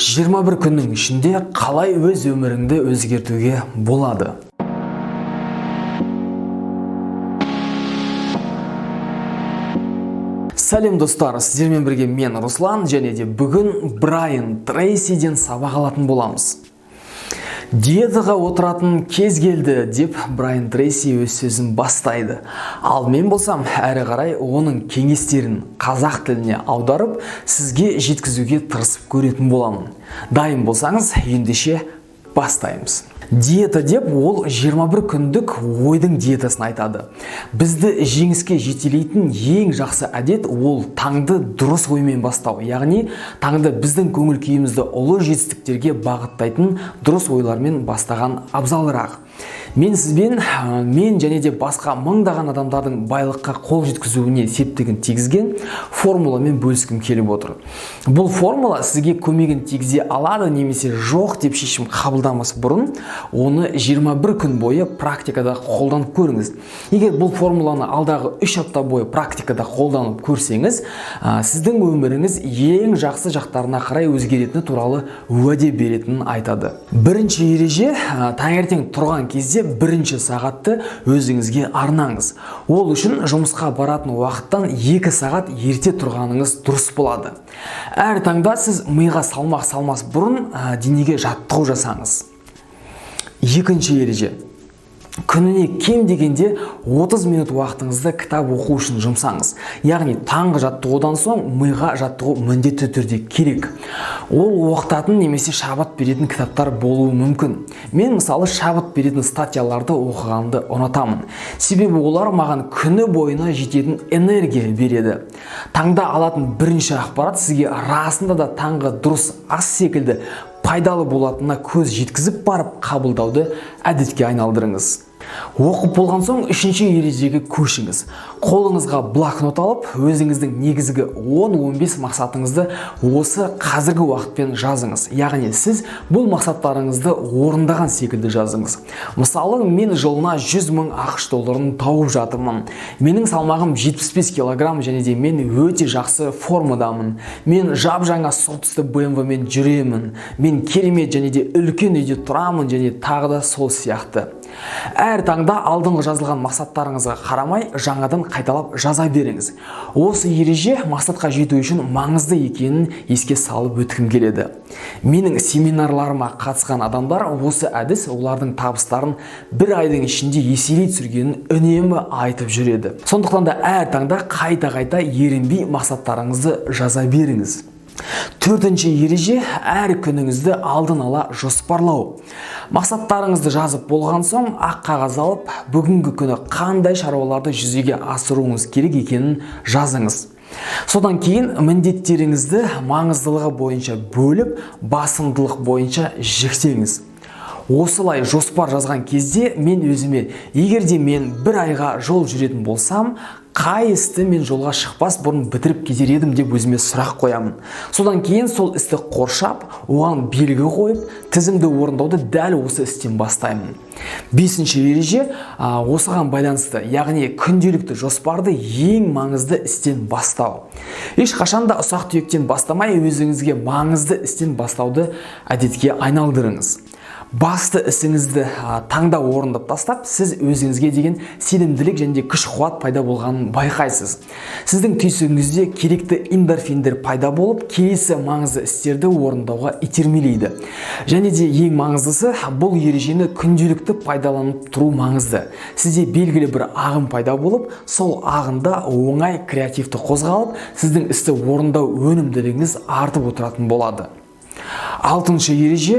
21 күннің ішінде қалай өз өміріңді өзгертуге болады? Сәлем достар, сіздермен бірге мен Руслан, және де бүгін Брайан Трейсиден сабақ алатын боламыз. Диетаға отыратын кез келді деп Брайан Трейси өз сөзін бастайды. Ал мен болсам, әрі қарай оның кеңестерін қазақ тіліне аударып, сізге жеткізуге тырысып көретін боламын. Дайын болсаңыз, ендеше бастаймыз. Диета деп ол 21 күндік ойдың диетасын айтады. Бізді жеңіске жетелейтін ең жақсы әдет ол таңды дұрыс оймен бастау. Яғни таңды біздің көңіл күйімізді ұлы жетістіктерге бағыттайтын дұрыс ойлармен бастаған абзалырақ. Мен сізбен, мен және де басқа мыңдаған адамдардың байлыққа қол жеткізуіне септігін тигізген формуламен бөліскім келіп отыр. Бұл формула сізге көмегін тигізе алады немесе жоқ деп шешім қабылдамас бұрын, оны 21 күн бойы практикада қолданып көріңіз. Егер бұл формуланы алдағы 3 апта бойы практикада қолданып көрсеңіз, сіздің өміріңіз ең жақсы жақтарына қарай өзгеретіні туралы уәде беретінін айтады. Бірінші ереже, таңертең тұрған кезде бірінші сағатты өзіңізге арнаңыз. Ол үшін жұмысқа баратын уақыттан 2 сағат ерте тұрғаныңыз дұрыс болады. Әр таңда сіз миға салмақ салмас бұрын денеге жаттығу жасаңыз. Екінші ереже. Күніне кем дегенде 30 минут уақытыңызды кітап оқу үшін жұмсаңыз. Яғни таңғы жаттығудан соң миға жаттығу міндетті түрде керек. Ол оқытатын немесе шабыт беретін кітаптар болуы мүмкін. Мен мысалы шабыт беретін статьяларды оқығанды ұнатамын. Себебі олар маған күні бойына жететін энергия береді. Таңда алатын бірінші ақпарат сізге расында да таңғы дұрыс ас секілді пайдалы болатынына көз жеткізіп барып қабылдауды әдетке айналдырыңыз. Оқып болған соң үшінші ережеге көшіңіз. Қолыңызға блокнот алып, өзіңіздің негізгі 10-15 мақсатыңызды осы қазіргі уақытпен жазыңыз. Яғни сіз бұл мақсаттарыңызды орындаған секілді жазыңыз. Мысалы, мен жылына 100 000 ақш долларын тауып жатырмын. Менің салмағым 75 килограмм және де мен өте жақсы формадамын. Мен жап-жаңа сұлтысты BMW-мен жүремін. Мен керемет және де үлкен үйде тұрамын және тағы да сол сияқты. Әр таңда алдыңғы жазылған мақсаттарыңызға қарамай жаңадан қайталап жаза беріңіз. Осы ереже мақсатқа жету үшін маңызды екенін еске салып өткім келеді. Менің семинарларыма қатысқан адамдар осы әдіс олардың табыстарын бір айдың ішінде еселей түсіргенін үнемі айтып жүреді. Сондықтан да әр таңда қайта-қайта ерінбей мақсаттарыңызды жаза беріңіз. Төртінші ереже әр күніңізді алдын ала жоспарлау. Мақсаттарыңызды жазып болған соң ақ қағаз алып, бүгінгі күні қандай шаруаларды жүзеге асыруыңыз керек екенін жазыңыз. Содан кейін міндеттеріңізді маңыздылығы бойынша бөліп, басымдылық бойынша жіктеңіз. Осылай жоспар жазған кезде мен өзіме, егерде мен бір айға жол жүретін болсам, қай істі мен жолға шықпас бұрын бітіріп кетер едім деп өзіме сұрақ қоямын. Содан кейін сол істі қоршап, оған белгі қойып, тізімді орындауды дәл осы істен бастаймын. Бесінші ереже осыған байланысты, яғни күнделікті жоспарды ең маңызды істен бастау. Ешқашанда ұсақ-түйектен бастамай, өзіңізге маңызды істен бастауды әдетке айналдырыңыз. Басты ісіңізді таңда орындап тастап, сіз өзіңізге деген сенімділік және күш-қуат пайда болғанын байқайсыз. Сіздің түйсігіңізде керекті эндорфиндер пайда болып, келесі маңызды істерді орындауға итермелейді. Және де ең маңыздысы, бұл ережені күнделікті пайдаланып тұру маңызды. Сізде белгілі бір ағым пайда болып, сол ағында оңай креативті қозғалып, сіздің істі орындау өнімділігіңіз артып отыратын болады. Алтыншы ереже,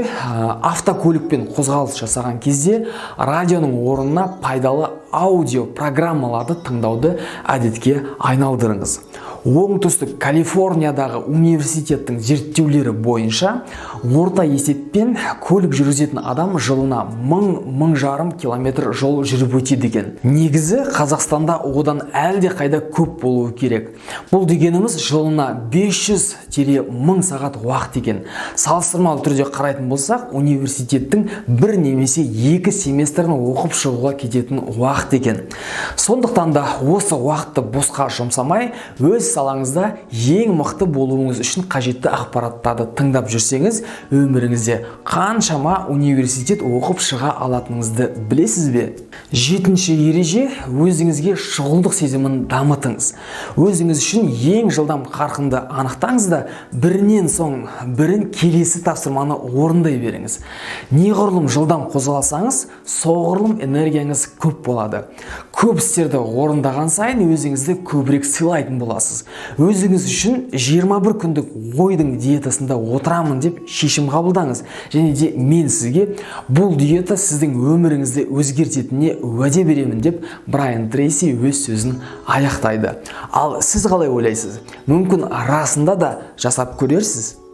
автокөлікпен қозғалыс жасаған кезде радионың орнына пайдалы аудио программаларды тыңдауды әдетке айналдырыңыз. Оңтүстік Калифорниядағы университеттің зерттеулері бойынша орта есеппен көлік жүргізетін адам жылына 1000-1500 километр жол жүріп өтеді екен. Негізі Қазақстанда одан әлде қайда көп болуы керек. Бұл дегеніміз жылына 500-1000 сағат уақыт екен. Салыстырмалы түрде қарайтын болсақ, университеттің бір немесе 2 семестрін оқып шығуға кететін уақыт екен. Сондықтан да осы уақытты босқа жұмсамай, өз салаңызда ең мықты болуыңыз үшін қажетті ақпараттарды тыңдап жүрсеңіз, өміріңізде қаншама университет оқып шыға алатыныңызды білесіз бе? 7-ші ереже: өзіңізге шұғылдық сезімін дамытыңыз. Өзіңіз үшін ең жылдам қарқынды анықтаңыз да, бірінен соң бірін келесі тапсырманы орындай беріңіз. Неғұрлым жылдам қозғалсаңыз, соғұрлым энергияңыз көп болады. Көп істерді орындаған сайын өзіңізді көбірек сыйлайтын боласыз. Өзіңіз үшін 21 күндік ойдың диетасында отырамын деп шешім қабылдаңыз. Және де мен сізге бұл диета сіздің өміріңізді өзгертетініне уәде беремін деп Брайан Трейси өз сөзін аяқтайды. Ал сіз қалай ойлайсыз? Мүмкін расында да жасап көрерсіз?